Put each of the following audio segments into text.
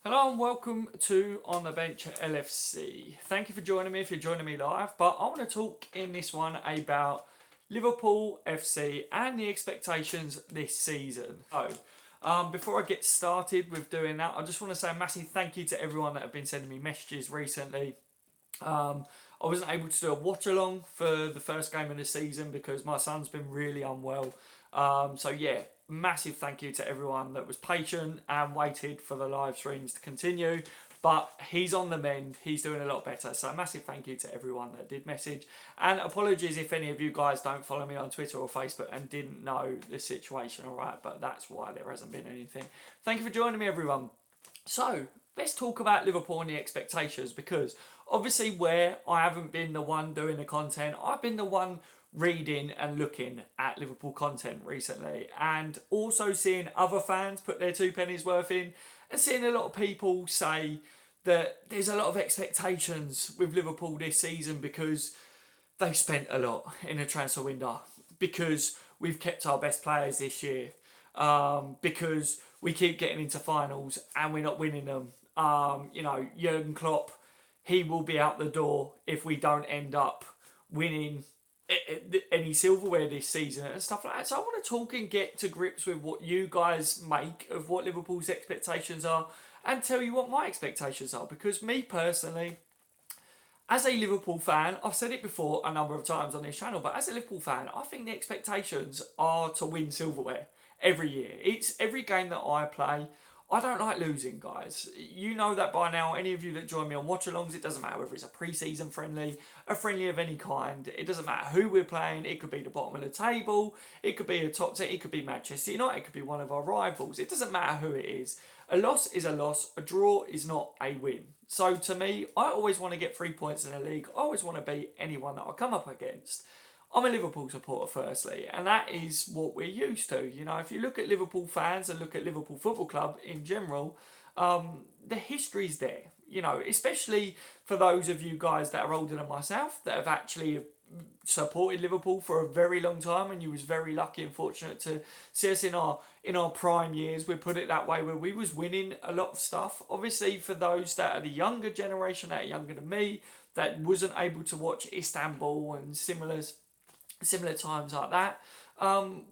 Hello and welcome to On the Bench LFC. Thank you for joining me if you're joining me live. But I want to talk in this one about Liverpool FC and the expectations this season. Before I get started with doing that, I just want to say a massive thank you to everyone that have been sending me messages recently. I wasn't able to do a watch along for the first game of the season because my son's been really unwell. So massive thank you to everyone that was patient and waited for the live streams to continue. But he's on the mend, he's doing a lot better. So a massive thank you to everyone that did message. And apologies if any of you guys don't follow me on Twitter or Facebook and didn't know the situation, alright? But that's why there hasn't been anything. Thank you for joining me, everyone. So let's talk about Liverpool and the expectations because obviously, where I haven't been the one doing the content, I've been the one reading and looking at Liverpool content recently, and also seeing other fans put their two pennies worth in, and seeing a lot of people say that there's a lot of expectations with Liverpool this season because they've spent a lot in the transfer window, because we've kept our best players this year, because we keep getting into finals and we're not winning them. Jurgen Klopp, he will be out the door if we don't end up winning any silverware this season and stuff like that. So I want to talk and get to grips with what you guys make of what Liverpool's expectations are and tell you what my expectations are. Because me personally, as a Liverpool fan, I've said it before a number of times on this channel, but as a Liverpool fan, I think the expectations are to win silverware every year. It's every game that I play. I don't like losing, guys. You know that by now. Any of you that join me on watch alongs, it doesn't matter whether it's a pre season friendly, a friendly of any kind. It doesn't matter who we're playing. It could be the bottom of the table. It could be a top 10. It could be Manchester United. It could be one of our rivals. It doesn't matter who it is. A loss is a loss. A draw is not a win. So to me, I always want to get 3 points in a league. I always want to beat anyone that I come up against. I'm a Liverpool supporter, firstly, and that is what we're used to. You know, if you look at Liverpool fans and look at Liverpool Football Club in general, the history's there. You know, especially for those of you guys that are older than myself that have actually supported Liverpool for a very long time, and you was very lucky and fortunate to see us in our prime years. We put it that way, where we was winning a lot of stuff. Obviously, for those that are the younger generation, that are younger than me, that wasn't able to watch Istanbul and similar times like that. Um,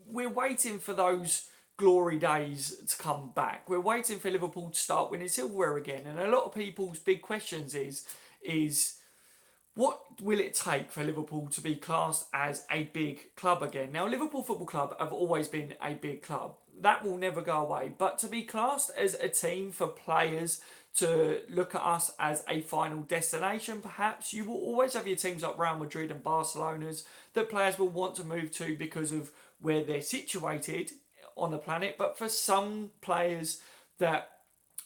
we're waiting for those glory days to come back. We're waiting for Liverpool to start winning silverware again. And a lot of people's big questions is what will it take for Liverpool to be classed as a big club again? Now, Liverpool Football Club have always been a big club. That will never go away. But to be classed as a team for players to look at us as a final destination, perhaps, you will always have your teams like Real Madrid and Barcelona's that players will want to move to because of where they're situated on the planet. But for some players that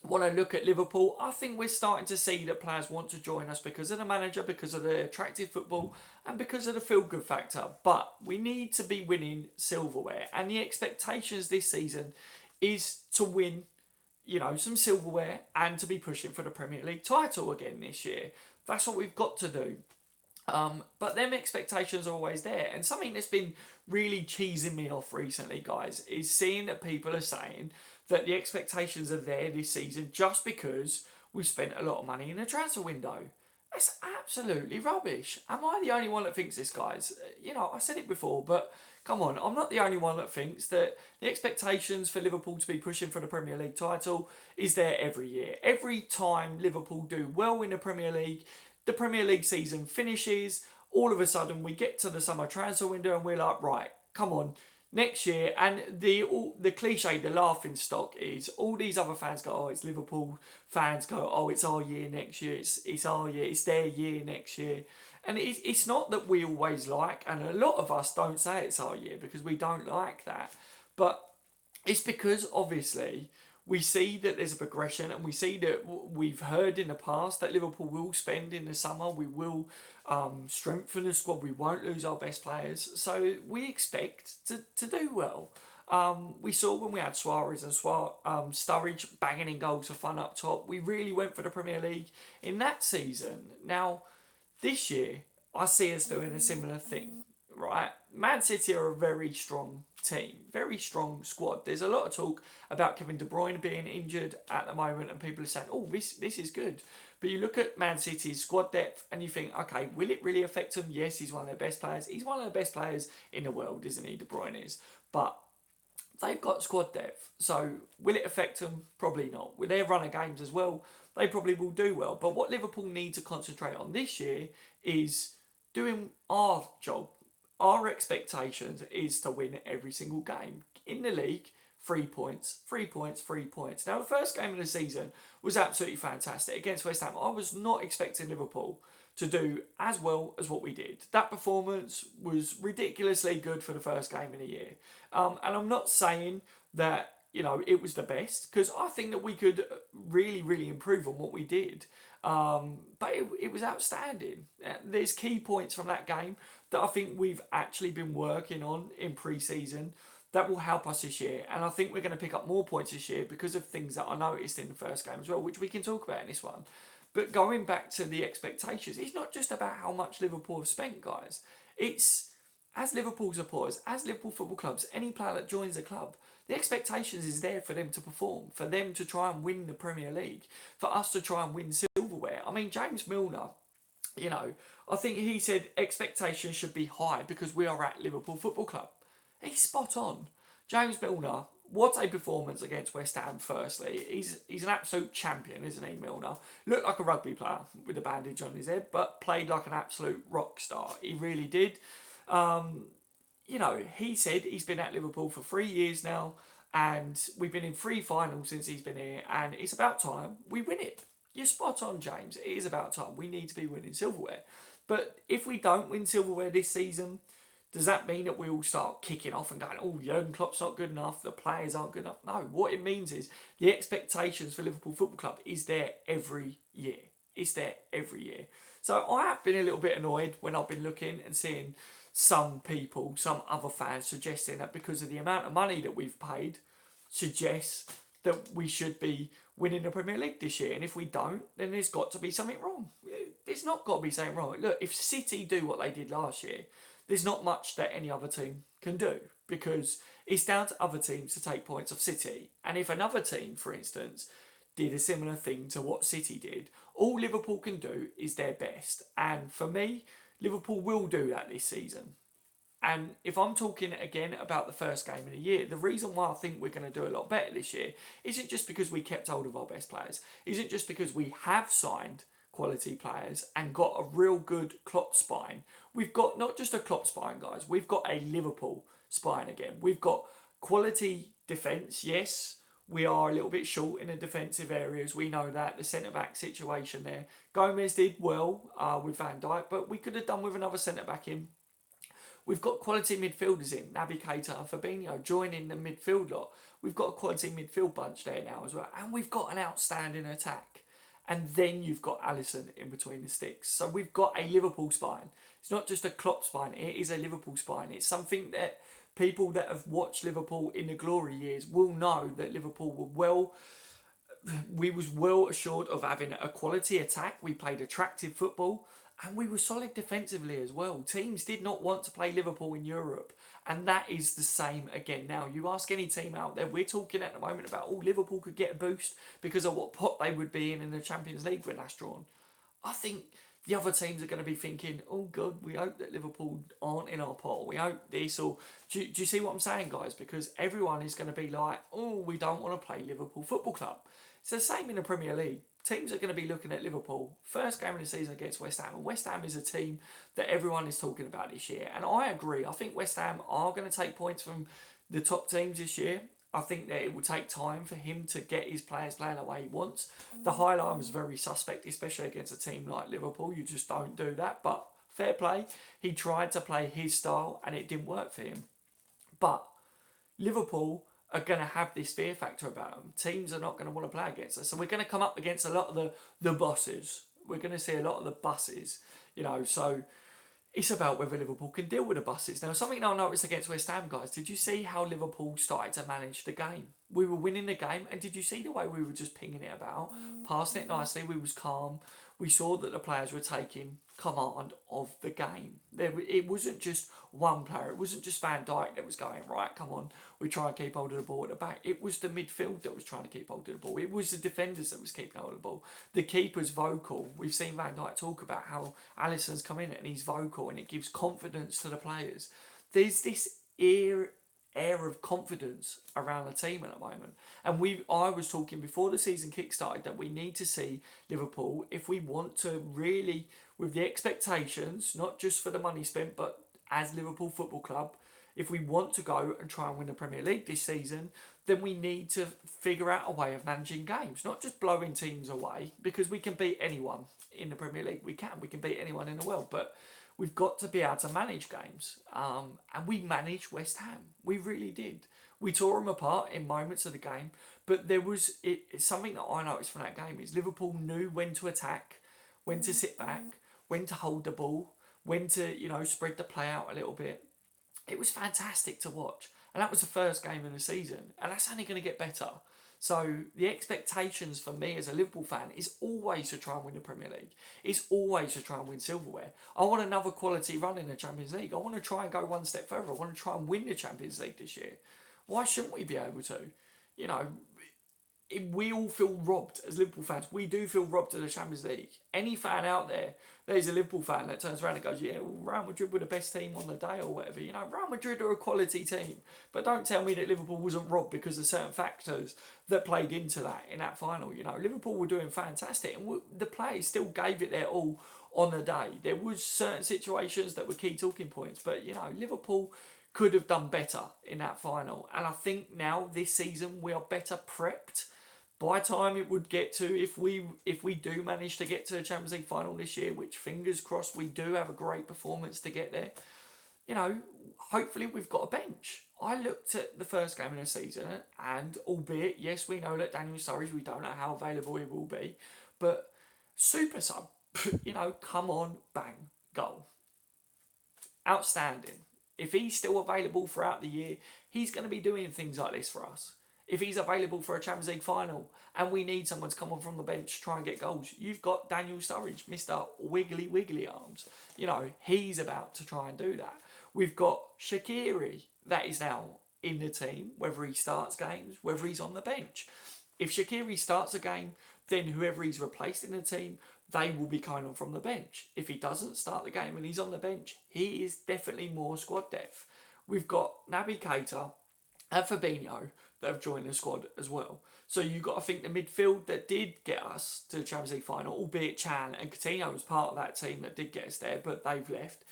want to look at Liverpool, I think we're starting to see that players want to join us because of the manager, because of the attractive football, and because of the feel good factor. But we need to be winning silverware, and the expectations this season is to win, you know, some silverware and to be pushing for the Premier League title again this year. That's what we've got to do. But them expectations are always there. And something that's been really cheesing me off recently, guys, is seeing that people are saying that the expectations are there this season just because we spent a lot of money in the transfer window. That's absolutely rubbish. Am I the only one that thinks this, guys? You know, I said it before, but come on, I'm not the only one that thinks that the expectations for Liverpool to be pushing for the Premier League title is there every year. Every time Liverpool do well in the Premier League season finishes, all of a sudden we get to the summer transfer window and we're like, right, come on, next year. And the cliche, the laughing stock is all these other fans go, oh, it's Liverpool fans go, oh, it's our year next year, it's our year, it's their year next year. And it's not that we always like, and a lot of us don't say it's our year because we don't like that. But it's because obviously we see that there's a progression, and we see that we've heard in the past that Liverpool will spend in the summer. We will strengthen the squad. We won't lose our best players. So we expect to do well. We saw when we had Suarez and Sturridge banging in goals for fun up top. We really went for the Premier League in that season. Now, this year, I see us doing a similar thing. right? Man City are a very strong team, very strong squad. There's a lot of talk about Kevin De Bruyne being injured at the moment, and people are saying, "Oh, this is good." But you look at Man City's squad depth, and you think, "Okay, will it really affect him?" Yes, he's one of their best players. He's one of the best players in the world, isn't he? De Bruyne is, but they've got squad depth. So will it affect them? Probably not. With their run of games as well, they probably will do well. But what Liverpool need to concentrate on this year is doing our job. Our expectations is to win every single game. In the league, 3 points, 3 points, 3 points. Now, the first game of the season was absolutely fantastic against West Ham. I was not expecting Liverpool to do as well as what we did. That performance was ridiculously good for the first game of the year. And I'm not saying that it was the best, because I think that we could really, really improve on what we did. But it was outstanding. There's key points from that game that I think we've actually been working on in pre-season that will help us this year. And I think we're going to pick up more points this year because of things that I noticed in the first game as well, which we can talk about in this one. But going back to the expectations, it's not just about how much Liverpool have spent, guys. It's, as Liverpool supporters, as Liverpool football clubs, any player that joins the club, the expectations is there for them to perform, for them to try and win the Premier League, for us to try and win silverware. I mean, James Milner, I think he said expectations should be high because we are at Liverpool Football Club. He's spot on. James Milner, what a performance against West Ham, firstly. He's an absolute champion, isn't he, Milner? Looked like a rugby player with a bandage on his head, but played like an absolute rock star. He really did. He said he's been at Liverpool for 3 years now, and we've been in 3 finals since he's been here, and it's about time we win it. You're spot on, James. It is about time. We need to be winning silverware. But if we don't win silverware this season, does that mean that we all start kicking off and going, "Oh, Jurgen Klopp's not good enough, the players aren't good enough"? No, what it means is the expectations for Liverpool Football Club is there every year. It's there every year. So I have been a little bit annoyed when I've been looking and seeing some people, some other fans suggesting that because of the amount of money that we've paid, suggests that we should be winning the Premier League this year. And if we don't, then there's got to be something wrong. There's not got to be something wrong. Look, if City do what they did last year, there's not much that any other team can do, because it's down to other teams to take points off City. And if another team, for instance, did a similar thing to what City did, all Liverpool can do is their best. And for me, Liverpool will do that this season. And if I'm talking again about the first game of the year, the reason why I think we're going to do a lot better this year isn't just because we kept hold of our best players, isn't just because we have signed quality players and got a real good Klopp spine. We've got not just a Klopp spine, guys, we've got a Liverpool spine again. We've got quality defence, yes. We are a little bit short in the defensive areas. We know that. The centre-back situation there. Gomez did well with Van Dijk, but we could have done with another centre-back in. We've got quality midfielders in, Naby Keita and Fabinho joining the midfield lot. We've got a quality midfield bunch there now as well. And we've got an outstanding attack. And then you've got Alisson in between the sticks. So we've got a Liverpool spine. It's not just a Klopp spine, it is a Liverpool spine. It's something that people that have watched Liverpool in the glory years will know, that Liverpool we was well assured of having a quality attack. We played attractive football, and we were solid defensively as well. Teams did not want to play Liverpool in Europe, and that is the same again now. You ask any team out there, we're talking at the moment about, Liverpool could get a boost because of what pot they would be in the Champions League when that's drawn. I think the other teams are going to be thinking, "Oh God, we hope that Liverpool aren't in our pot. We hope this." Or do you see what I'm saying, guys? Because everyone is going to be like, "Oh, we don't want to play Liverpool Football Club." It's the same in the Premier League. Teams are going to be looking at Liverpool first game of the season against West Ham, and West Ham is a team that everyone is talking about this year. And I agree. I think West Ham are going to take points from the top teams this year. I think that it will take time for him to get his players playing the way he wants. The high line was very suspect, especially against a team like Liverpool. You just don't do that. But fair play. He tried to play his style and it didn't work for him. But Liverpool are going to have this fear factor about them. Teams are not going to want to play against us. So we're going to come up against a lot of the bosses. We're going to see a lot of the buses, so it's about whether Liverpool can deal with the buses. Now, something I noticed against West Ham, guys, did you see how Liverpool started to manage the game? We were winning the game, and did you see the way we were just pinging it about, passing it nicely? We was calm. We saw that the players were taking command of the game. It wasn't just one player. It wasn't just Van Dijk that was going, right, come on, we try and keep hold of the ball at the back. It was the midfield that was trying to keep hold of the ball. It was the defenders that was keeping hold of the ball. The keeper's vocal. We've seen Van Dijk talk about how Alisson's come in and he's vocal, and it gives confidence to the players. There's this air of confidence around the team at the moment. And I was talking before the season kick-started that we need to see Liverpool, if we want to really, with the expectations, not just for the money spent, but as Liverpool Football Club, if we want to go and try and win the Premier League this season, then we need to figure out a way of managing games, not just blowing teams away, because we can beat anyone in the Premier League. We can beat anyone in the world, but we've got to be able to manage games. And we managed West Ham. We really did. We tore them apart in moments of the game, but it's something that I noticed from that game is Liverpool knew when to attack, when to sit back, when to hold the ball, when to, spread the play out a little bit. It was fantastic to watch. And that was the first game of the season. And that's only going to get better. So the expectations for me as a Liverpool fan is always to try and win the Premier League. It's always to try and win silverware. I want another quality run in the Champions League. I want to try and go one step further. I want to try and win the Champions League this year. Why shouldn't we be able to? You know, we all feel robbed as Liverpool fans. We do feel robbed of the Champions League. Any fan out there's a Liverpool fan that turns around and goes, yeah, well, Real Madrid were the best team on the day or whatever. Real Madrid are a quality team. But don't tell me that Liverpool wasn't robbed because of certain factors that played into that in that final. Liverpool were doing fantastic, and the players still gave it their all on the day. There was certain situations that were key talking points, but Liverpool could have done better in that final. And I think now this season we are better prepped. By the time it would get to, if we do manage to get to the Champions League final this year, which fingers crossed we do have a great performance to get there, hopefully we've got a bench. I looked at the first game of the season, and albeit, yes, we know that Daniel Sturridge, we don't know how available he will be, but super sub, come on, bang, goal. Outstanding. If he's still available throughout the year, he's going to be doing things like this for us. If he's available for a Champions League final and we need someone to come on from the bench to try and get goals, you've got Daniel Sturridge, Mr. Wiggly Arms. He's about to try and do that. We've got Shaqiri that is now in the team, whether he starts games, whether he's on the bench. If Shaqiri starts a game, then whoever he's replaced in the team, they will be coming on from the bench. If he doesn't start the game and he's on the bench, he is definitely more squad depth. We've got Naby Keita and Fabinho that have joined the squad as well. So you've got to think the midfield that did get us to the Champions League final, albeit Chan and Coutinho was part of that team that did get us there, but they've left.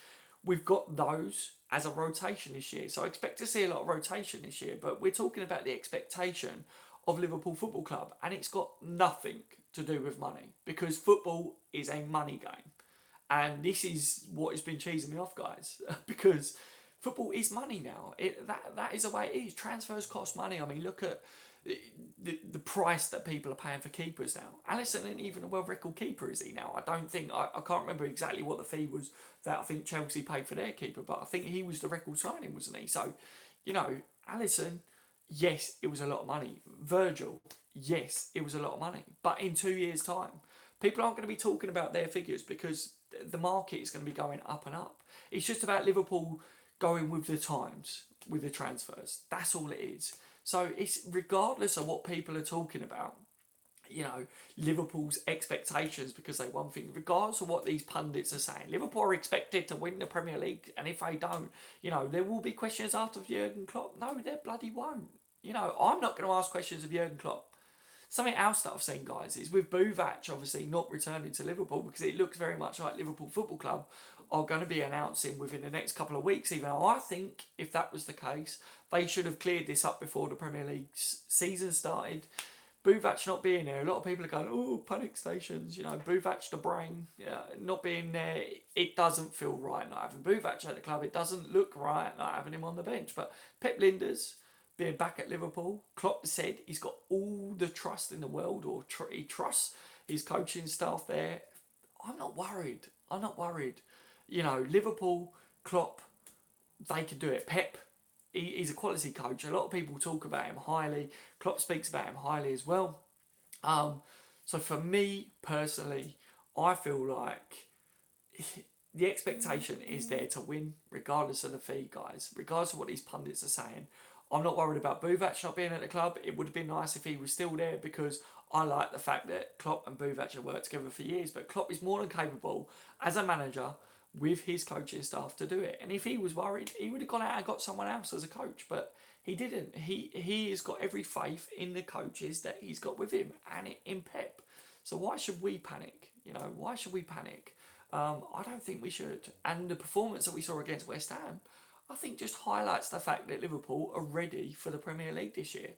We've got those as a rotation this year. So I expect to see a lot of rotation this year, but we're talking about the expectation of Liverpool Football Club, and it's got nothing to do with money, because football is a money game. And this is what has been cheesing me off, guys, because football is money now. That is the way it is. Transfers cost money. I mean, look at the price that people are paying for keepers now. Alisson isn't even a world record keeper, is he now? I can't remember exactly what the fee was that I think Chelsea paid for their keeper, but I think he was the record signing, wasn't he? So, Alisson, yes, it was a lot of money. Virgil, yes, it was a lot of money. But in 2 years' time, people aren't going to be talking about their figures because the market is going to be going up and up. It's just about Liverpool going with the times, with the transfers. That's all it is. So it's regardless of what people are talking about, Liverpool's expectations because they won things, regardless of what these pundits are saying. Liverpool are expected to win the Premier League, and if they don't, there will be questions after Jurgen Klopp. No, they bloody won't. I'm not going to ask questions of Jurgen Klopp. Something else that I've seen, guys, is with Buvac obviously not returning to Liverpool, because it looks very much like Liverpool Football Club are going to be announcing within the next couple of weeks, even though I think if that was the case, they should have cleared this up before the Premier League season started. Buvac not being there, a lot of people are going, oh, panic stations, Buvac the brain, not being there, it doesn't feel right not having Buvac at the club. It doesn't look right not having him on the bench. But Pep Linders being back at Liverpool, Klopp said he's got all the trust in the world, or he trusts his coaching staff there. I'm not worried. Liverpool, Klopp, they can do it. Pep, he's a quality coach. A lot of people talk about him highly. Klopp speaks about him highly as well. Um, so for me personally, I feel like the expectation is there to win, regardless of the fee, guys. Regardless of what these pundits are saying, I'm not worried about Buvac not being at the club. It would have been nice if he was still there because I like the fact that Klopp and Buvac have worked together for years. But Klopp is more than capable as a manager with his coaching staff to do it. And if he was worried, he would have gone out and got someone else as a coach. But he didn't. He has got every faith in the coaches that he's got with him and in Pep. So why should we panic? Why should we panic? I don't think we should. And the performance that we saw against West Ham, I think just highlights the fact that Liverpool are ready for the Premier League this year.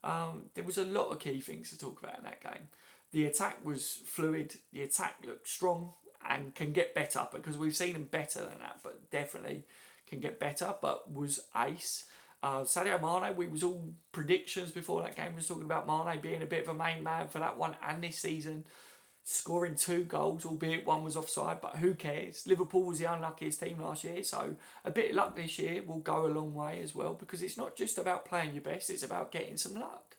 There was a lot of key things to talk about in that game. The attack was fluid. The attack looked strong and can get better because we've seen them better than that, but definitely can get better. But was ace. Sadio Mane, we was all predictions before that game was talking about Mane being a bit of a main man for that one and this season. Scoring 2 goals, albeit one was offside, but who cares? Liverpool was the unluckiest team last year, so a bit of luck this year will go a long way as well because it's not just about playing your best, it's about getting some luck.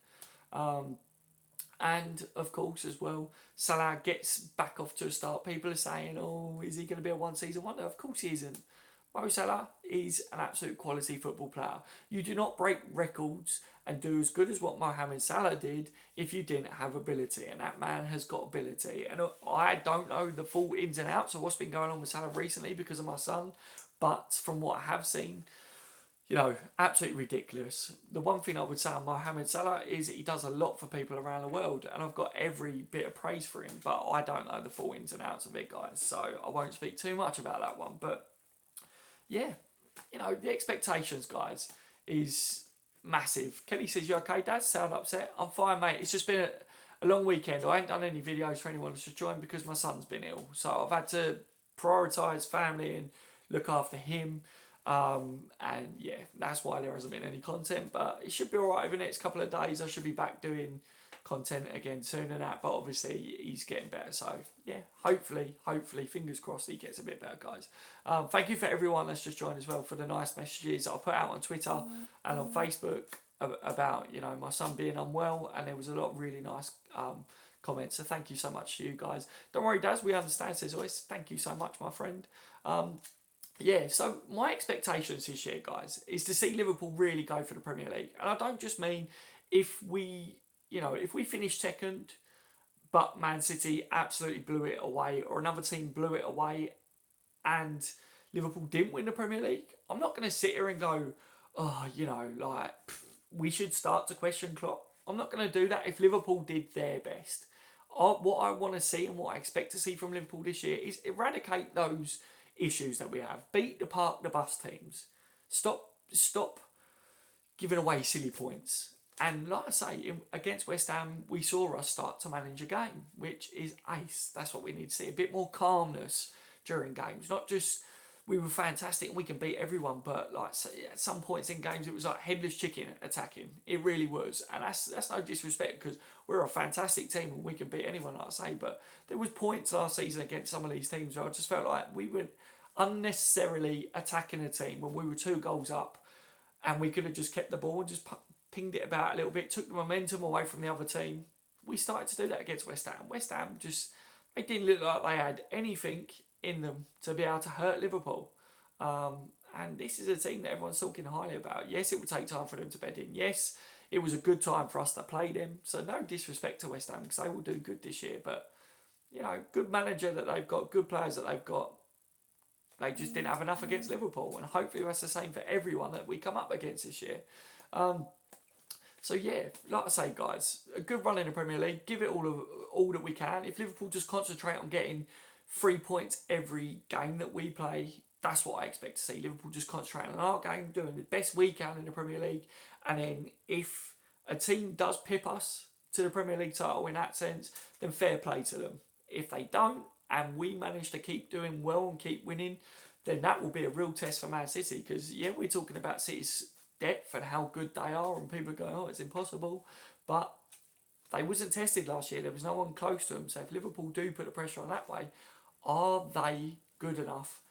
And of course, as well, Salah gets back off to a start. People are saying, oh, is he going to be a one-season wonder? Of course he isn't. Mo Salah is an absolute quality football player. You do not break records and do as good as what Mohamed Salah did if you didn't have ability, and that man has got ability. And I don't know the full ins and outs of what's been going on with Salah recently because of my son, but from what I have seen, absolutely ridiculous. The one thing I would say on Mohamed Salah is he does a lot for people around the world, and I've got every bit of praise for him, but I don't know the full ins and outs of it, guys, so I won't speak too much about that one. But yeah, the expectations, guys, is massive. Kelly says, you okay, Dad? Sound upset? I'm fine, mate. It's just been a long weekend. I ain't done any videos for anyone to join because my son's been ill. So I've had to prioritise family and look after him. And yeah, that's why there hasn't been any content. But it should be alright over the next couple of days. I should be back doing content again soon and that, but obviously he's getting better, so yeah, hopefully fingers crossed he gets a bit better, guys. Thank you for everyone that's just joined as well for the nice messages I put out on Twitter and on Facebook about my son being unwell, and there was a lot of really nice comments, so thank you so much to you guys. Don't worry, Daz, we understand, says always. Thank you so much, my friend. Yeah, so my expectations this year, guys, is to see Liverpool really go for the Premier League, and I don't just mean if we finish second, but Man City absolutely blew it away, or another team blew it away, and Liverpool didn't win the Premier League, I'm not going to sit here and go, we should start to question Klopp. I'm not going to do that if Liverpool did their best. What I want to see and what I expect to see from Liverpool this year is eradicate those issues that we have. Beat the park the bus teams. Stop giving away silly points. And like I say, against West Ham, we saw us start to manage a game, which is ace. That's what we need to see. A bit more calmness during games. Not just, we were fantastic and we can beat everyone, but like at some points in games, it was like headless chicken attacking. It really was. And that's no disrespect because we're a fantastic team and we can beat anyone, like I say. But there was points last season against some of these teams where I just felt like we were unnecessarily attacking a team when we were 2 goals up, and we could have just kept the ball and just pinged it about a little bit, took the momentum away from the other team. We started to do that against West Ham. West Ham they didn't look like they had anything in them to be able to hurt Liverpool. And this is a team that everyone's talking highly about. Yes, it will take time for them to bed in. Yes, it was a good time for us to play them. So no disrespect to West Ham because they will do good this year. But, good manager that they've got, good players that they've got. They just didn't have enough against Liverpool. And hopefully that's the same for everyone that we come up against this year. So yeah, like I say, guys, a good run in the Premier League. Give it all that we can. If Liverpool just concentrate on getting 3 points every game that we play, that's what I expect to see. Liverpool just concentrating on our game, doing the best we can in the Premier League. And then if a team does pip us to the Premier League title in that sense, then fair play to them. If they don't, and we manage to keep doing well and keep winning, then that will be a real test for Man City. Because, yeah, we're talking about City's depth and how good they are, and people are going, oh, it's impossible. But they wasn't tested last year. There was no one close to them. So if Liverpool do put the pressure on that way, are they good enough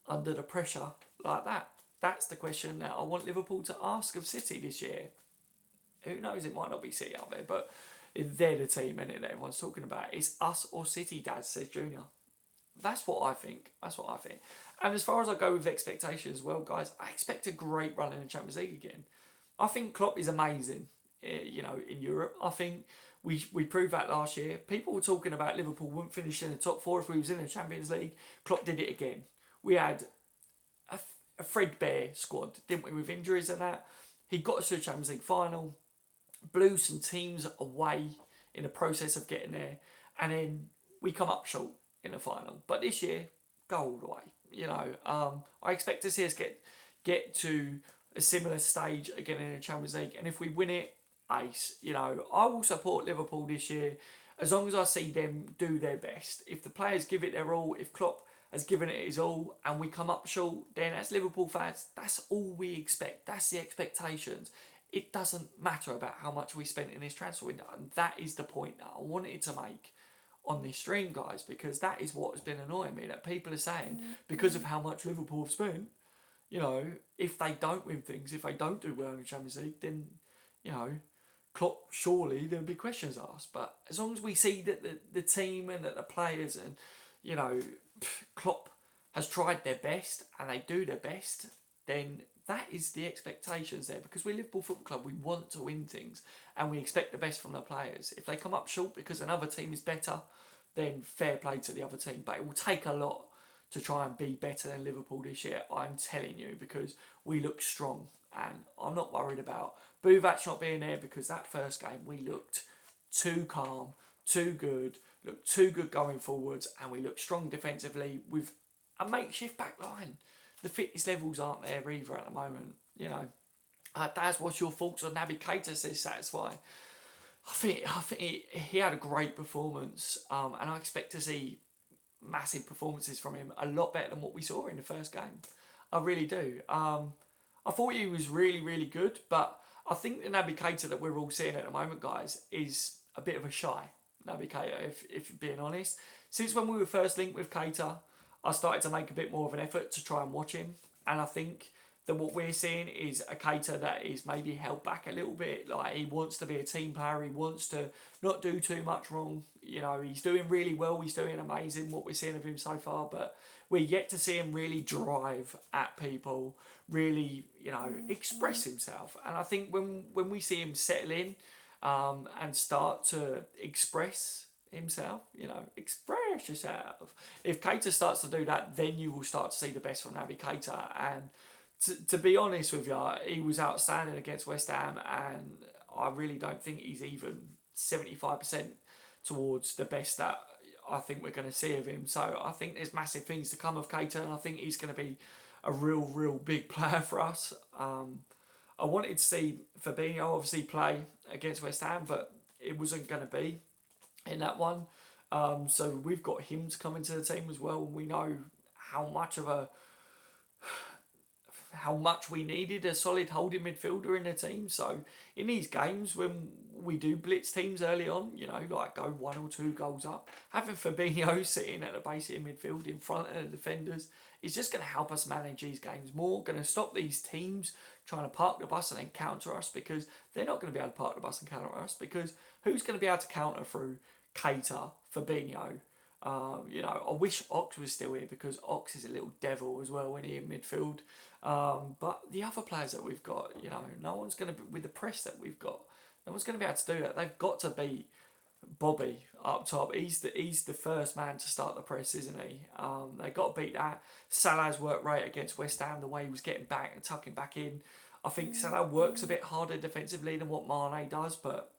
under the pressure like that? That's the question that I want Liverpool to ask of City this year. Who knows? It might not be City out there, but they're the team, and everyone's talking about. It's us or City, Dad, says Junior. That's what I think. That's what I think. And as far as I go with expectations, well, guys, I expect a great run in the Champions League again. I think Klopp is amazing, in Europe. I think we proved that last year. People were talking about Liverpool wouldn't finish in the top four if we was in the Champions League. Klopp did it again. We had a, a threadbare squad, didn't we, with injuries and that. He got us to the Champions League final, blew some teams away in the process of getting there, and then we come up short in the final. But this year, go all the way. I expect to see us get to a similar stage again in the Champions League, and if we win it, ace. I will support Liverpool this year as long as I see them do their best. If the players give it their all, if Klopp has given it his all, and we come up short, then as Liverpool fans, that's all we expect. That's the expectations. It doesn't matter about how much we spent in this transfer window, and that is the point that I wanted to make on this stream, guys, because that is what has been annoying me, that people are saying because of how much Liverpool have spent, if they don't win things, if they don't do well in the Champions League, then, you know, Klopp, surely there'll be questions asked. But as long as we see that the team and that the players and, you know, Klopp has tried their best and they do their best, then that is the expectations there. Because we're Liverpool Football Club, we want to win things and we expect the best from the players. If they come up short because another team is better, then fair play to the other team. But it will take a lot to try and be better than Liverpool this year, I'm telling you, because we look strong. And I'm not worried about Buvac not being there, because that first game we looked too calm, too good, looked too good going forwards, and we looked strong defensively with a makeshift back line. The fitness levels aren't there either at the moment, Daz, what's your thoughts on Naby Keita, says Satisfy? I think he had a great performance, and I expect to see massive performances from him, a lot better than what we saw in the first game. I really do. I thought he was really, really good, but I think the Naby Keita that we're all seeing at the moment, guys, is a bit of a shy Naby Keita, if being honest. Since when we were first linked with Keita, I started to make a bit more of an effort to try and watch him, and I think that what we're seeing is a Keita that is maybe held back a little bit. Like, he wants to be a team player, he wants to not do too much wrong. He's doing really well, he's doing amazing what we're seeing of him so far, but we're yet to see him really drive at people, really, express himself. And I think when we see him settle in, and start to express himself, express yourself. If Keita starts to do that, then you will start to see the best from Naby Keita. And to be honest with you, he was outstanding against West Ham, and I really don't think he's even 75% towards the best that I think we're going to see of him. So I think there's massive things to come of Keita, and I think he's going to be a real, real big player for us. I wanted to see Fabinho obviously play against West Ham, but it wasn't going to be in that one. So we've got him to come into the team as well, and we know how much we needed a solid holding midfielder in the team. So in these games, when we do blitz teams early on, like go 1 or 2 goals up, having Fabinho sitting at the base of the midfield in front of the defenders is just going to help us manage these games more, going to stop these teams trying to park the bus and then counter us, because they're not going to be able to park the bus and counter us, because who's going to be able to counter through Keita, Fabinho? I wish Ox was still here, because Ox is a little devil as well when he's in midfield. But the other players that we've got, no one's going to be, with the press that we've got, no one's going to be able to do that. They've got to beat Bobby up top. He's the first man to start the press, isn't he? They've got to beat that. Salah's worked right against West Ham, the way he was getting back and tucking back in. I think Salah works a bit harder defensively than what Mane does, but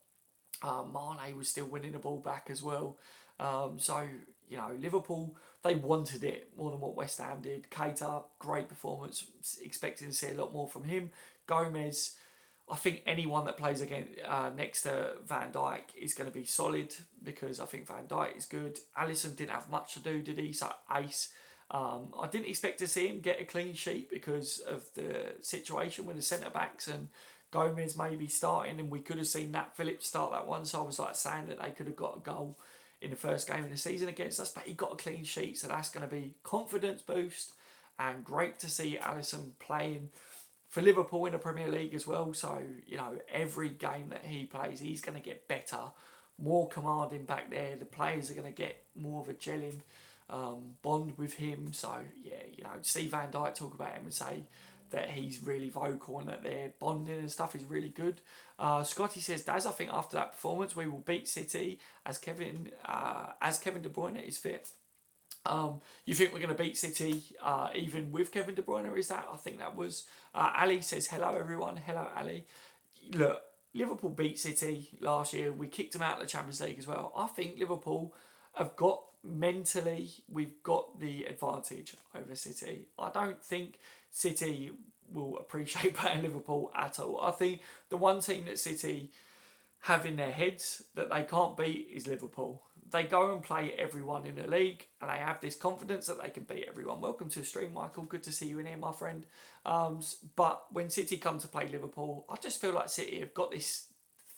Mane was still winning the ball back as well. So, Liverpool, they wanted it more than what West Ham did. Keita, great performance, expecting to see a lot more from him. Gomez, I think anyone that plays again next to Van Dijk is going to be solid, because I think Van Dijk is good. Alisson didn't have much to do, did he? So ace. I didn't expect to see him get a clean sheet because of the situation with the centre-backs and Gomez maybe starting, and we could have seen Nat Phillips start that one, so I was saying that they could have got a goal in the first game of the season against us, but he got a clean sheet, so that's going to be confidence boost, and great to see Alisson playing for Liverpool in the Premier League as well. So, you know, every game that he plays, he's going to get better, more commanding back there. The players are going to get more of a gelling bond with him. So, yeah, you know, see Van Dijk talk about him and say that he's really vocal and that their bonding and stuff is really good. Scotty says, Daz, I think after that performance, we will beat City as Kevin De Bruyne is fit. You think we're going to beat City even with Kevin De Bruyne? Is that? I think that was. Ali says, hello everyone. Hello, Ali. Look, Liverpool beat City last year. We kicked them out of the Champions League as well. I think Liverpool have got mentally, we've got the advantage over City. I don't think City will appreciate playing Liverpool at all. I think the one team that City have in their heads that they can't beat is Liverpool. They go and play everyone in the league and they have this confidence that they can beat everyone. Welcome to the stream, Michael. Good to see you in here, my friend. But when City come to play Liverpool, I just feel like City have got this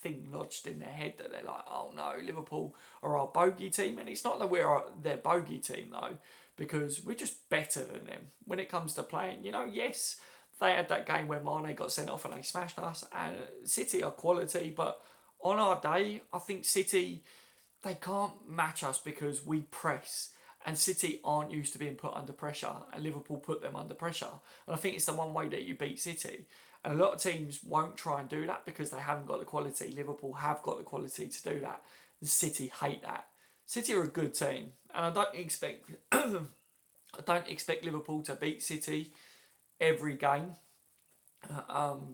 thing lodged in their head that they're like, oh no, Liverpool are our bogey team. And it's not that we're their bogey team though, because we're just better than them when it comes to playing. You know, yes, they had that game where Mane got sent off and they smashed us, and City are quality, but on our day, I think City, they can't match us because we press. And City aren't used to being put under pressure, and Liverpool put them under pressure. And I think it's the one way that you beat City. And a lot of teams won't try and do that because they haven't got the quality. Liverpool have got the quality to do that. And City hate that. City are a good team, and I don't expect Liverpool to beat City every game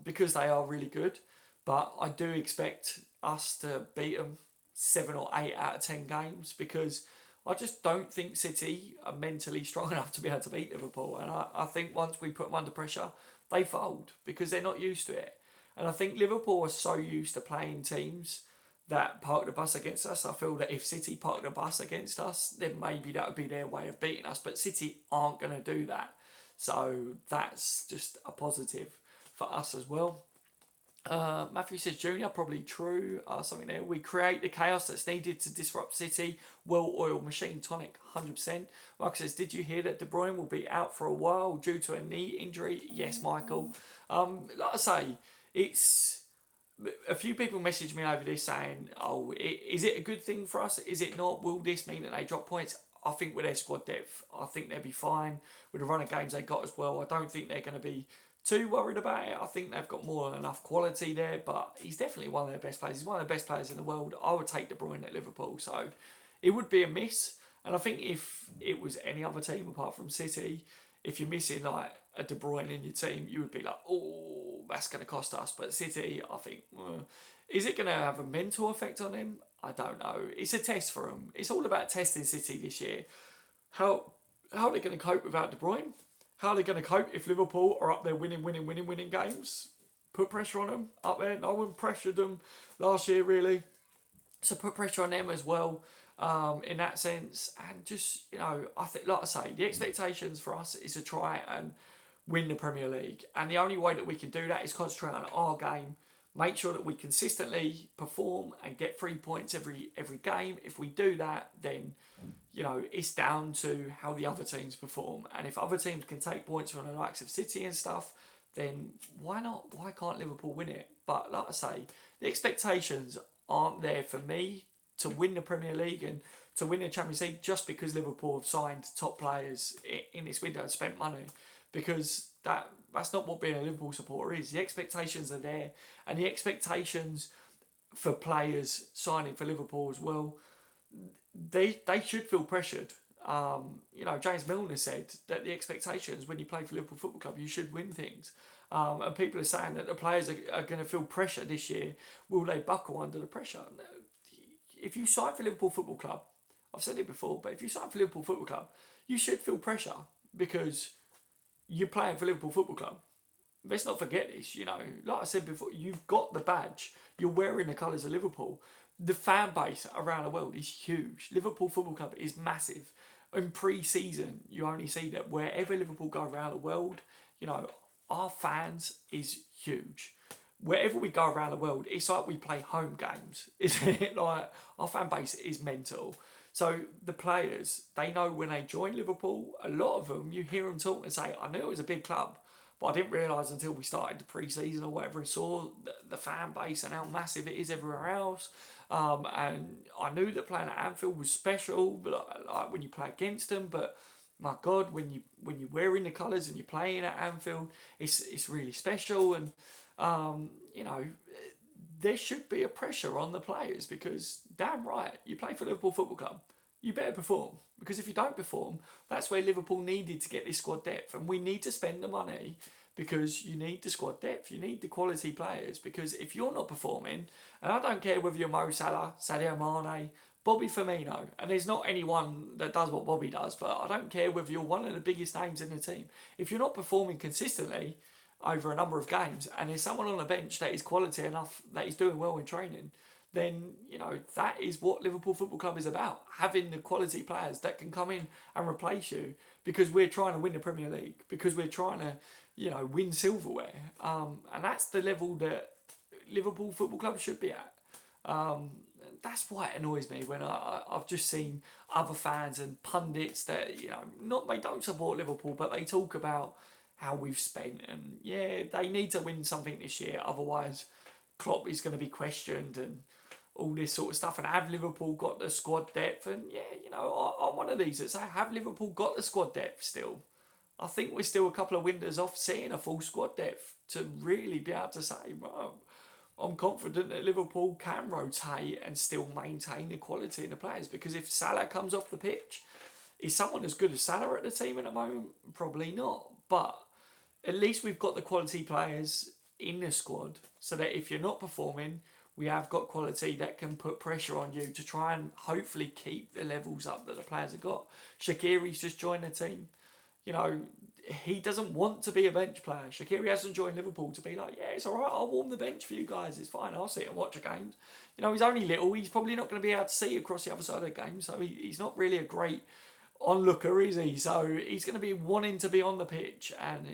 because they are really good. But I do expect us to beat them 7 or 8 out of 10 games because I just don't think City are mentally strong enough to be able to beat Liverpool. And I think once we put them under pressure, they fold because they're not used to it. And I think Liverpool are so used to playing teams that park the bus against us. I feel that if City park the bus against us, then maybe that would be their way of beating us. But City aren't going to do that. So that's just a positive for us as well. Matthew says, Junior, probably true. Something there. We create the chaos that's needed to disrupt City. Well-oiled machine tonic, 100%. Michael says, did you hear that De Bruyne will be out for a while due to a knee injury? Yes, Michael. Like I say, it's a few people messaged me over this saying, oh, is it a good thing for us? Is it not? Will this mean that they drop points? I think with their squad depth, I think they'll be fine with the run of games they got as well. I don't think they're going to be too worried about it. I think they've got more than enough quality there, but he's definitely one of their best players. He's one of the best players in the world. I would take De Bruyne at Liverpool, so it would be a miss. And I think if it was any other team apart from City, if you're missing like a De Bruyne in your team, you would be like, oh, that's going to cost us. But City, I think, is it going to have a mental effect on him? I don't know. It's a test for him. It's all about testing City this year. How are they going to cope without De Bruyne? How are they going to cope if Liverpool are up there winning games? Put pressure on them up there. No one pressured them last year, really. So put pressure on them as well in that sense. And just, you know, I think, like I say, the expectations for us is to try and win the Premier League. And the only way that we can do that is concentrate on our game. Make sure that we consistently perform and get 3 points every game. If we do that, then you know, it's down to how the other teams perform. And if other teams can take points from the likes of City and stuff, then why not? Why can't Liverpool win it? But like I say, the expectations aren't there for me to win the Premier League and to win the Champions League just because Liverpool have signed top players in this window and spent money. Because that's not what being a Liverpool supporter is. The expectations are there. And the expectations for players signing for Liverpool as well, they should feel pressured. You know, James Milner said that the expectations when you play for Liverpool Football Club, you should win things. And people are saying that the players are going to feel pressure this year. Will they buckle under the pressure? If you sign for Liverpool Football Club, I've said it before, but if you sign for Liverpool Football Club, you should feel pressure because you're playing for Liverpool Football Club. Let's not forget this, you know, like I said before, you've got the badge, you're wearing the colours of Liverpool. The fan base around the world is huge. Liverpool Football Club is massive. In pre-season, you only see that wherever Liverpool go around the world, you know, our fans is huge. Wherever we go around the world, it's like we play home games, isn't it? Like, our fan base is mental. So the players, they know when they join Liverpool, a lot of them, you hear them talk and say, I knew it was a big club, but I didn't realise until we started the pre-season or whatever and saw the fan base and how massive it is everywhere else. And I knew that playing at Anfield was special, but like when you play against them, but my God, when you're wearing the colours and you're playing at Anfield, it's really special. And you know, there should be a pressure on the players because damn right, you play for Liverpool Football Club, you better perform. Because if you don't perform, that's where Liverpool needed to get this squad depth, and we need to spend the money because you need the squad depth, you need the quality players. Because if you're not performing, and I don't care whether you're Mo Salah, Sadio Mane, Bobby Firmino, and there's not anyone that does what Bobby does, but I don't care whether you're one of the biggest names in the team. If you're not performing consistently over a number of games, and there's someone on the bench that is quality enough that is doing well in training, then that is what Liverpool Football Club is about. Having the quality players that can come in and replace you, because we're trying to win the Premier League, because we're trying to win silverware, and that's the level that Liverpool Football Club should be at. Um, that's why it annoys me when I've just seen other fans and pundits that not they don't support Liverpool, but they talk about how we've spent, and yeah, they need to win something this year, otherwise Klopp is going to be questioned and all this sort of stuff. And have Liverpool got the squad depth? And yeah, I'm one of these that say, have Liverpool got the squad depth still? I think we're still a couple of windows off seeing a full squad depth to really be able to say, well, I'm confident that Liverpool can rotate and still maintain the quality in the players. Because if Salah comes off the pitch, is someone as good as Salah at the team at the moment? Probably not. But at least we've got the quality players in the squad so that if you're not performing, we have got quality that can put pressure on you to try and hopefully keep the levels up that the players have got. Shaqiri's just joined the team. He doesn't want to be a bench player. Shaqiri hasn't joined Liverpool to be like, yeah, it's all right, I'll warm the bench for you guys, it's fine, I'll sit and watch the games. He's only little, he's probably not going to be able to see across the other side of the game, so he's not really a great onlooker, is he? So he's going to be wanting to be on the pitch and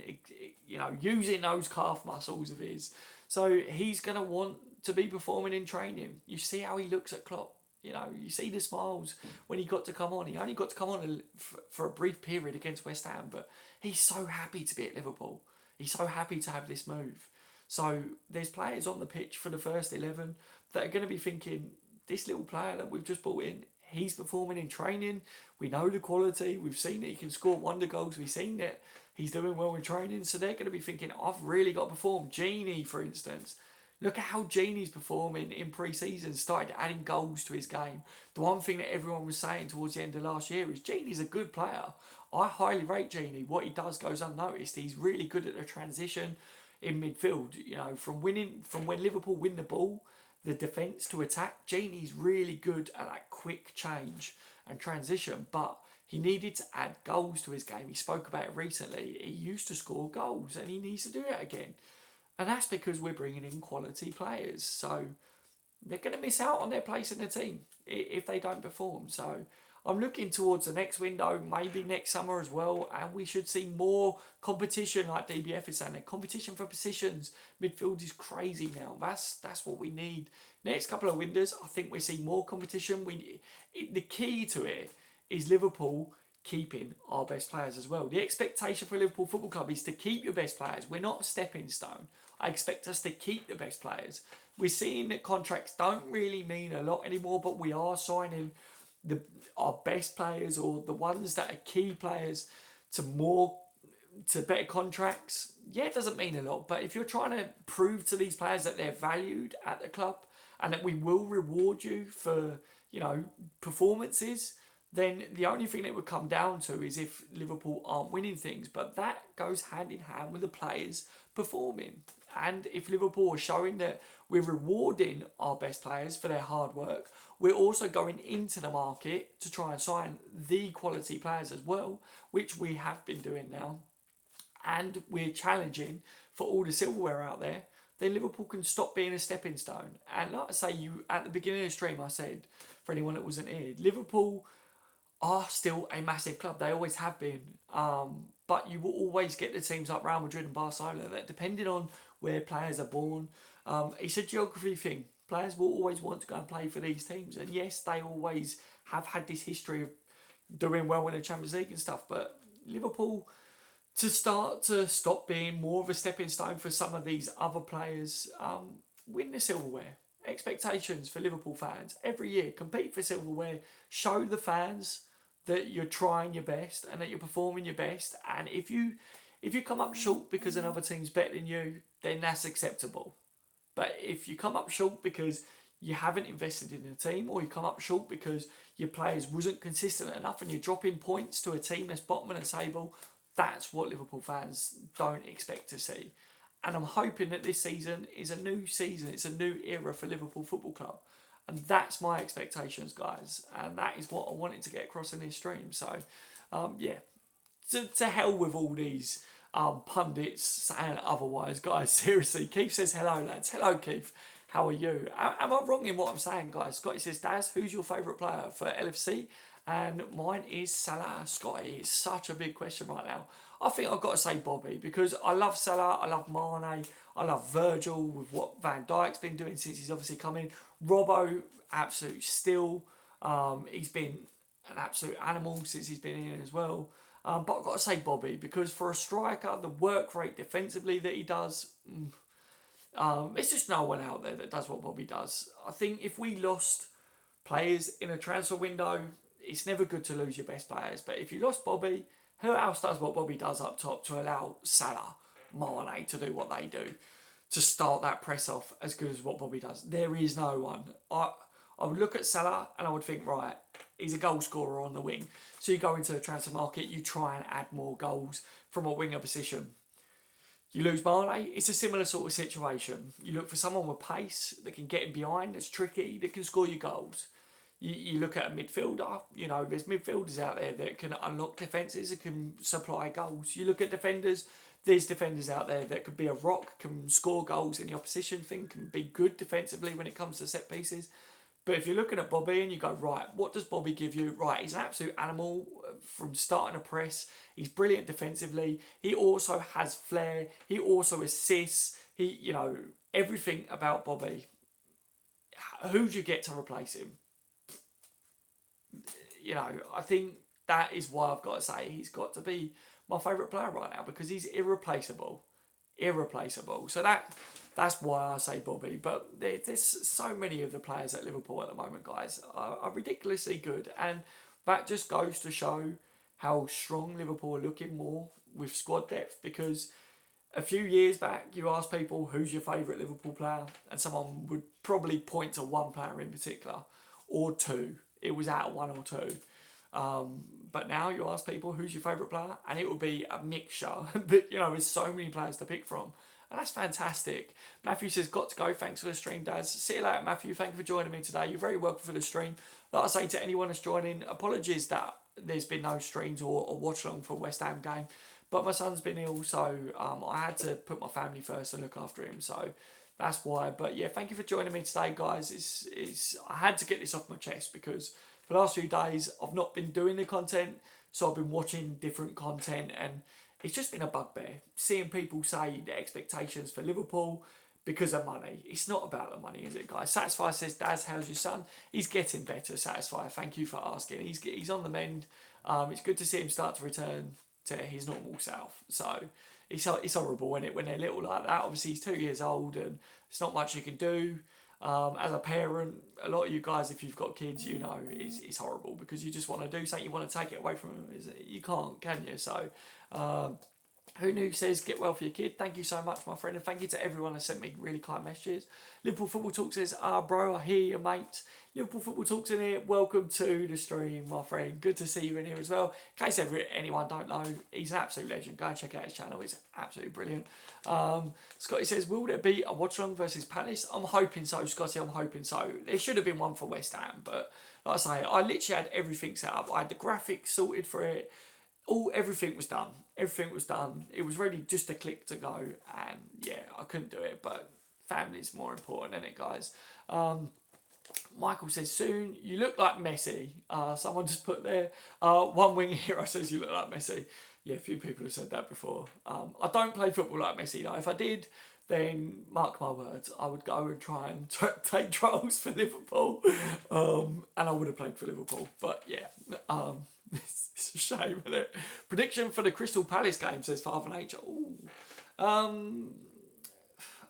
using those calf muscles of his. So he's going to want to be performing in training. You see how he looks at Klopp. You see the smiles when he got to come on. He only got to come on for a brief period against West Ham, but he's so happy to be at Liverpool. He's so happy to have this move. So there's players on the pitch for the first 11 that are going to be thinking, this little player that we've just brought in, he's performing in training. We know the quality. We've seen that he can score wonder goals. We've seen that he's doing well in training. So they're going to be thinking, I've really got to perform. Genie, for instance. Look at how Genie's performing in pre-season, started adding goals to his game. The one thing that everyone was saying towards the end of last year is Genie's a good player. I highly rate Genie. What he does goes unnoticed. He's really good at the transition in midfield. From when Liverpool win the ball, the defence to attack, Genie's really good at that quick change and transition, but he needed to add goals to his game. He spoke about it recently. He used to score goals and he needs to do it again. And that's because we're bringing in quality players. So they're going to miss out on their place in the team if they don't perform. So I'm looking towards the next window, maybe next summer as well, and we should see more competition, like DBF is saying. Competition for positions. Midfield is crazy now. That's what we need. Next couple of windows, I think we see more competition. The key to it is Liverpool keeping our best players as well. The expectation for Liverpool Football Club is to keep your best players. We're not a stepping stone. I expect us to keep the best players. We're seeing that contracts don't really mean a lot anymore, but we are signing our best players or the ones that are key players to better contracts. Yeah, it doesn't mean a lot, but if you're trying to prove to these players that they're valued at the club and that we will reward you for performances, then the only thing that would come down to is if Liverpool aren't winning things. But that goes hand in hand with the players performing. And if Liverpool are showing that we're rewarding our best players for their hard work, we're also going into the market to try and sign the quality players as well, which we have been doing now. And we're challenging for all the silverware out there, then Liverpool can stop being a stepping stone. And like I say, at the beginning of the stream, I said, for anyone that wasn't here, Liverpool are still a massive club. They always have been. But you will always get the teams like Real Madrid and Barcelona that, depending on where players are born, it's a geography thing. Players will always want to go and play for these teams. And yes, they always have had this history of doing well in the Champions League and stuff. But Liverpool, to start to stop being more of a stepping stone for some of these other players, win the silverware. Expectations for Liverpool fans every year: compete for silverware, show the fans that you're trying your best and that you're performing your best. And if you come up short because another team's better than you, then that's acceptable. But if you come up short because you haven't invested in the team, or you come up short because your players wasn't consistent enough and you're dropping points to a team that's bottom of the table, that's what Liverpool fans don't expect to see. And I'm hoping that this season is a new season, it's a new era for Liverpool Football Club. And that's my expectations, guys. And that is what I wanted to get across in this stream. So, yeah, to hell with all these pundits saying otherwise, guys. Seriously, Keith says hello, lads. Hello, Keith. How are you? Am I wrong in what I'm saying, guys? Scotty says, Daz, who's your favourite player for LFC? And mine is Salah. Scotty, it's such a big question right now. I think I've got to say Bobby, because I love Salah, I love Mane, I love Virgil with what Van Dijk's been doing since he's obviously come in. Robbo, absolute still. He's been an absolute animal since he's been in as well. But I've got to say Bobby, because for a striker, the work rate defensively that he does, it's just no one out there that does what Bobby does. I think if we lost players in a transfer window, it's never good to lose your best players. But if you lost Bobby, who else does what Bobby does up top to allow Salah, Mane to do what they do, to start that press off as good as what Bobby does? There is no one. I would look at Salah and I would think, right, he's a goal scorer on the wing. So you go into the transfer market, you try and add more goals from a winger position. You lose Mane, it's a similar sort of situation. You look for someone with pace that can get in behind, that's tricky, that can score you goals. You look at a midfielder, there's midfielders out there that can unlock defences, that can supply goals. You look at defenders, there's defenders out there that could be a rock, can score goals in the opposition thing, can be good defensively when it comes to set pieces. But if you're looking at Bobby and you go, right, what does Bobby give you? Right, he's an absolute animal from starting a press. He's brilliant defensively. He also has flair. He also assists. Everything about Bobby. Who do you get to replace him? I think that is why I've got to say he's got to be my favourite player right now, because he's irreplaceable. So that's why I say Bobby. But there's so many of the players at Liverpool at the moment, guys, are ridiculously good, and that just goes to show how strong Liverpool are looking more with squad depth. Because a few years back, you asked people who's your favourite Liverpool player, and someone would probably point to one player in particular, or two. It was out of one or two. But now you ask people who's your favourite player, and it will be a mixture. But there's so many players to pick from, and that's fantastic. Matthew says, got to go. Thanks for the stream, Daz. See you later, Matthew. Thank you for joining me today. You're very welcome for the stream. Like I say to anyone that's joining, apologies that there's been no streams or watch along for West Ham game. But my son's been ill, so I had to put my family first and look after him. So that's why. But yeah, thank you for joining me today, guys. I had to get this off my chest, because for the last few days I've not been doing the content, so I've been watching different content, and it's just been a bugbear seeing people say the expectations for Liverpool because of money. It's not about the money, is it, guys? Satisfy says, Daz, how's your son? He's getting better, Satisfy. Thank you for asking. He's on the mend. It's good to see him start to return to his normal self. So it's horrible when they're little like that. Obviously, he's 2 years old, and there's not much you can do. As a parent, a lot of you guys, if you've got kids, it's horrible, because you just want to do something, you want to take it away from them. You can't, can you? So, who knew says, get well for your kid. Thank you so much, my friend, and thank you to everyone that sent me really kind messages. Liverpool Football Talk says, bro, I hear you, mate. Liverpool Football Talk's in here. Welcome to the stream, my friend. Good to see you in here as well. In case anyone don't know, he's an absolute legend. Go and check out his channel. It's absolutely brilliant. Scotty says, will there be a watch-along versus Palace? I'm hoping so, Scotty. I'm hoping so. There should have been one for West Ham, but like I say, I literally had everything set up. I had the graphics sorted for it. Everything was done. It was ready just to click to go, and yeah, I couldn't do it. But family's more important, isn't it, guys? Michael says, soon you look like Messi. Someone just put there. One wing hero says you look like Messi. Yeah, a few people have said that before. I don't play football like Messi though. If I did, then mark my words, I would go and try and take trials for Liverpool, and I would have played for Liverpool. But yeah, it's a shame, isn't it? Prediction for the Crystal Palace game, says Father Nature. Ooh. Um,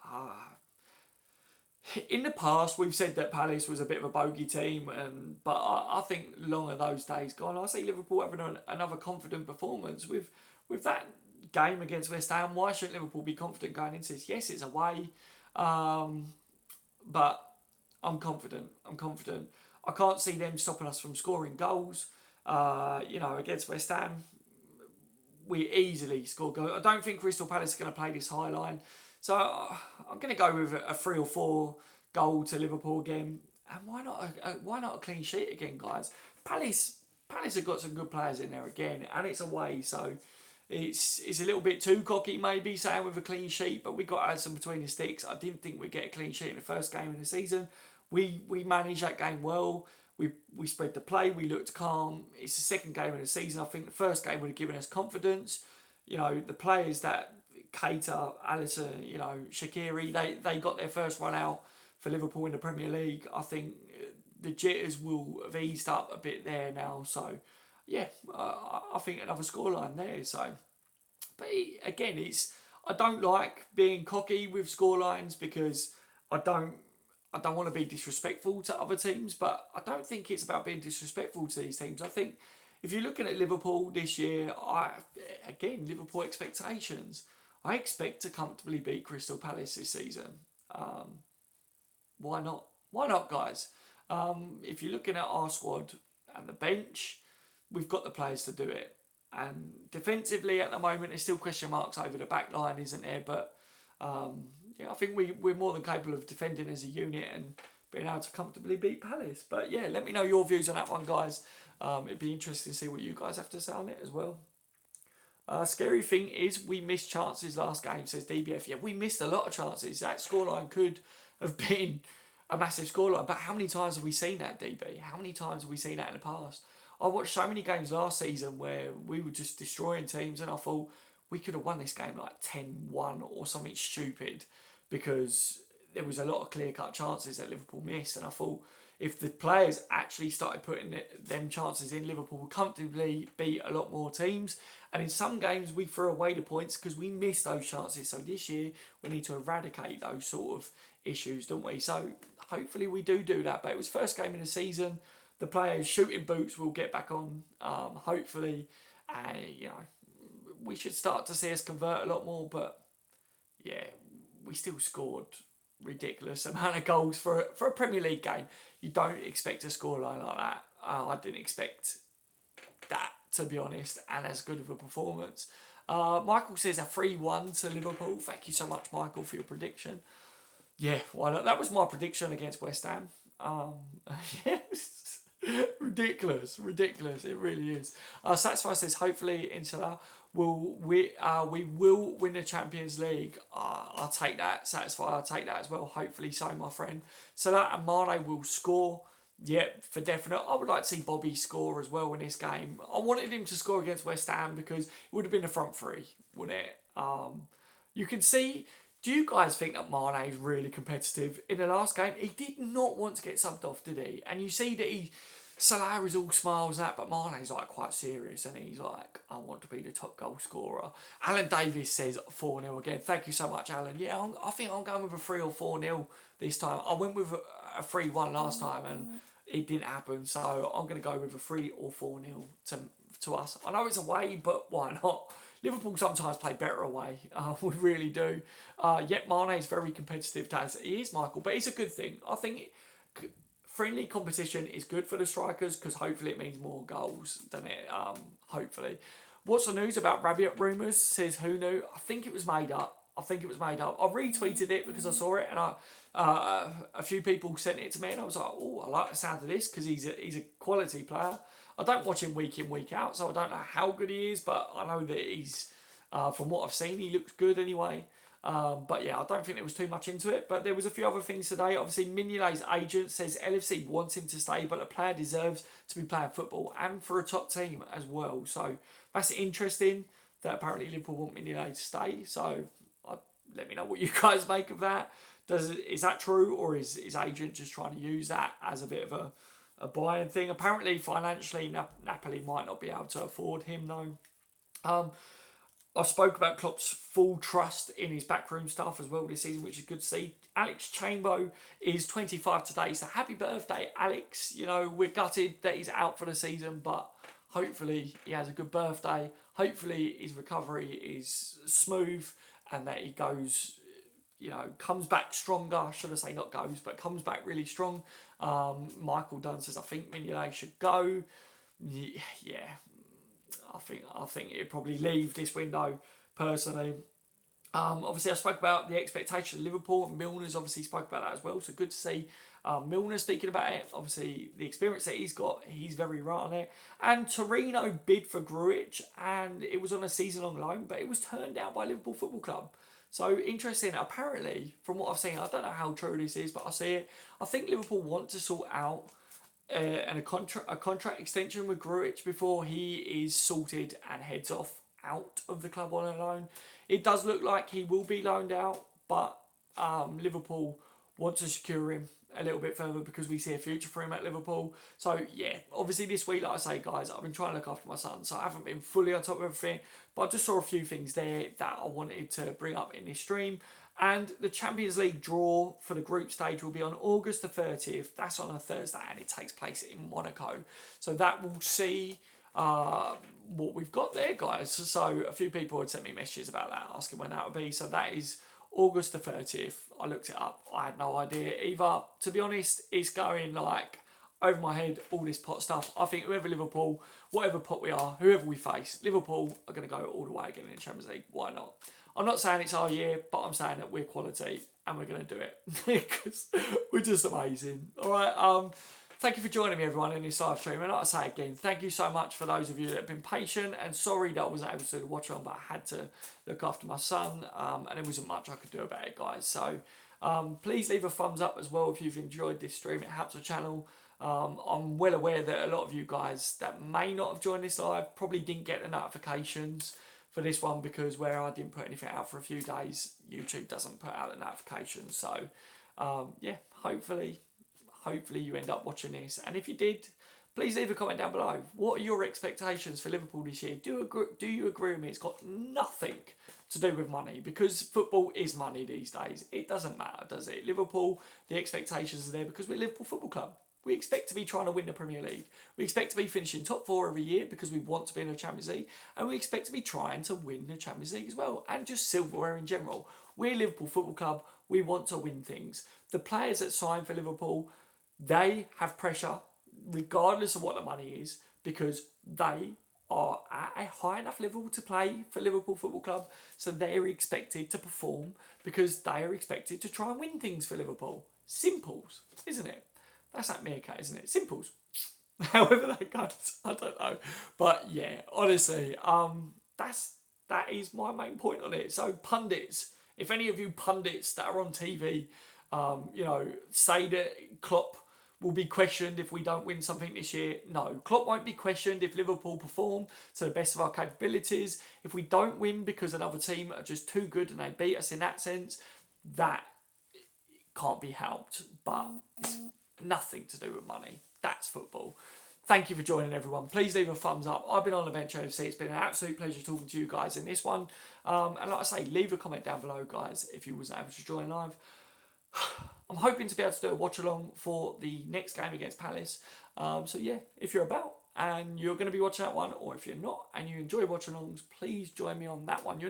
ah, in the past, we've said that Palace was a bit of a bogey team, but I think long are those days gone. I see Liverpool having another confident performance with that game against West Ham. Why shouldn't Liverpool be confident going into this? Yes, it's away, um, but I'm confident. I'm confident. I can't see them stopping us from scoring goals. Against West Ham, we easily score goals. I don't think Crystal Palace are going to play this high line. So I'm going to go with a 3 or 4 goal to Liverpool again. And why not a clean sheet again, guys? Palace have got some good players in there again, and it's away, so it's a little bit too cocky maybe saying with a clean sheet, but we got to add some between the sticks. I didn't think we'd get a clean sheet in the first game of the season. We managed that game well. We spread the play. We looked calm. It's the second game of the season. I think the first game would have given us confidence. The players that Keita, Alisson, Shaqiri, they got their first run out for Liverpool in the Premier League. I think the jitters will have eased up a bit there now. So, yeah, I think another scoreline there. So, but again, I don't like being cocky with scorelines because I don't I don't want to be disrespectful to other teams, but I don't think it's about being disrespectful to these teams. I think if you're looking at Liverpool this year, Liverpool expectations. I expect to comfortably beat Crystal Palace this season. Um, why not? Why not, guys? If you're looking at our squad and the bench, we've got the players to do it. And defensively, at the moment, there's still question marks over the back line, isn't there? But I think we're more than capable of defending as a unit and being able to comfortably beat Palace. But yeah, let me know your views on that one, guys. It'd be interesting to see what you guys have to say on it as well. Scary thing is we missed chances last game, says DBF. Yeah, we missed a lot of chances. That scoreline could have been a massive scoreline, but how many times have we seen that, DB? How many times have we seen that in the past? I watched so many games last season where we were just destroying teams, and I thought we could have won this game like 10-1 or something stupid because there was a lot of clear-cut chances that Liverpool missed, and I thought if the players actually started putting them chances in, Liverpool would comfortably beat a lot more teams. And in some games, we threw away the points because we missed those chances. So this year, we need to eradicate those sort of issues, don't we? So hopefully we do that. But it was first game in the season. The players' shooting boots will get back on, hopefully. And, we should start to see us convert a lot more. But, yeah, we still scored ridiculous amount of goals for a Premier League game. You don't expect a scoreline like that. I didn't expect that, to be honest, and as good of a performance. Michael says a 3-1 to Liverpool. Thank you so much, Michael, for your prediction. Yeah, why not? That was my prediction against West Ham. Yes, ridiculous. It really is. Satisfy says hopefully Inter we will win the Champions League. I'll take that. Satisfy, I'll take that as well. Hopefully so, my friend. So that and Mane will score. Yep, for definite. I would like to see Bobby score as well in this game. I wanted him to score against West Ham because it would have been a front three, wouldn't it? You can see. Do you guys think that Mane is really competitive? In the last game, he did not want to get subbed off, did he? And you see that Salah is all smiles and that, but Mane's like quite serious, and he's like, I want to be the top goal scorer. Alan Davis says 4-0 again. Thank you so much, Alan. Yeah, I think I'm going with a 3 or 4-0 this time. I went with a 3-1 last time, and it didn't happen, so I'm going to go with a 3 or 4-0 to us. I know it's away, but why not? Liverpool sometimes play better away. We really do. Yet Mane is very competitive, as he is, Michael, but it's a good thing. I think friendly competition is good for the strikers because hopefully it means more goals than it. Hopefully. What's the news about Rabiot rumours? Says who knew? I think it was made up. I retweeted it because I saw it, and a few people sent it to me, and I was like, oh, I like the sound of this because he's a quality player. I don't watch him week in, week out, so I don't know how good he is, but I know that he's, from what I've seen, he looks good anyway. But yeah, I don't think there was too much into it. But there was a few other things today. Obviously, Mignolet's agent says LFC wants him to stay, but the player deserves to be playing football and for a top team as well. So that's interesting that apparently Liverpool want Mignolet to stay. So let me know what you guys make of that. Is that true, or is his agent just trying to use that as a bit of a buying thing? Apparently, financially, Napoli might not be able to afford him though. Um, I spoke about Klopp's full trust in his backroom staff as well this season, which is good to see. Alex Chambo is 25 today, so happy birthday, Alex. You know, we're gutted that he's out for the season, but hopefully he has a good birthday. Hopefully his recovery is smooth and that he goes, comes back stronger. Should I say not goes, but comes back really strong. Michael Dunn says, I think Mignolet should go. Yeah, I think it'd probably leave this window personally. Obviously, I spoke about the expectation of Liverpool, and Milner's obviously spoke about that as well. So good to see Milner speaking about it. Obviously, the experience that he's got, he's very right on it. And Torino bid for Grujic, and it was on a season-long loan, but it was turned down by Liverpool Football Club. So interesting. Apparently, from what I've seen, I don't know how true this is, but I see it. I think Liverpool want to sort out and a contract extension with Grujic before he is sorted and heads off out of the club on a loan. It does look like he will be loaned out, but Liverpool want to secure him a little bit further because we see a future for him at Liverpool. So yeah, obviously this week, like I say, guys, I've been trying to look after my son, so I haven't been fully on top of everything, but I just saw a few things there that I wanted to bring up in this stream. And the Champions League draw for the group stage will be on August the 30th. That's on a Thursday, and it takes place in Monaco. So that will see what we've got there, guys. So a few people had sent me messages about that, asking when that would be. So that is August the 30th. I looked it up. I had no idea either. To be honest, it's going like over my head, all this pot stuff. I think whoever Liverpool, whatever pot we are, whoever we face, Liverpool are going to go all the way again in the Champions League. Why not? I'm not saying it's our year, but I'm saying that we're quality and we're going to do it because we're just amazing. All right. Thank you for joining me, everyone, in this live stream. And like I say again, thank you so much for those of you that have been patient. And sorry that I wasn't able to watch on, but I had to look after my son, and there wasn't much I could do about it, guys. So please leave a thumbs up as well if you've enjoyed this stream. It helps the channel. I'm well aware that a lot of you guys that may not have joined this live probably didn't get the notifications for this one because where I didn't put anything out for a few days, YouTube doesn't put out the notifications. So yeah, hopefully you end up watching this. And if you did, please leave a comment down below. What are your expectations for Liverpool this year? Do you agree with me? It's got nothing to do with money because football is money these days. It doesn't matter, does it? Liverpool, the expectations are there because we're Liverpool Football Club. We expect to be trying to win the Premier League. We expect to be finishing top 4 every year because we want to be in the Champions League. And we expect to be trying to win the Champions League as well. And just silverware in general. We're Liverpool Football Club. We want to win things. The players that sign for Liverpool, they have pressure regardless of what the money is because they are at a high enough level to play for Liverpool Football Club. So they're expected to perform because they are expected to try and win things for Liverpool. Simples, isn't it? That's like meerkat, isn't it? Simples. However that goes, I don't know. But yeah, honestly, that is my main point on it. So pundits, if any of you pundits that are on TV, say that Klopp will be questioned if we don't win something this year. No, Klopp won't be questioned if Liverpool perform to the best of our capabilities. If we don't win because another team are just too good and they beat us in that sense, that can't be helped. But it's nothing to do with money. That's football. Thank you for joining, everyone. Please leave a thumbs up. I've been on the bench OFC. It's been an absolute pleasure talking to you guys in this one. And like I say, leave a comment down below, guys, if you wasn't able to join live. I'm hoping to be able to do a watch along for the next game against Palace. So yeah, if you're about and you're going to be watching that one, or if you're not and you enjoy watch alongs, please join me on that one. You're never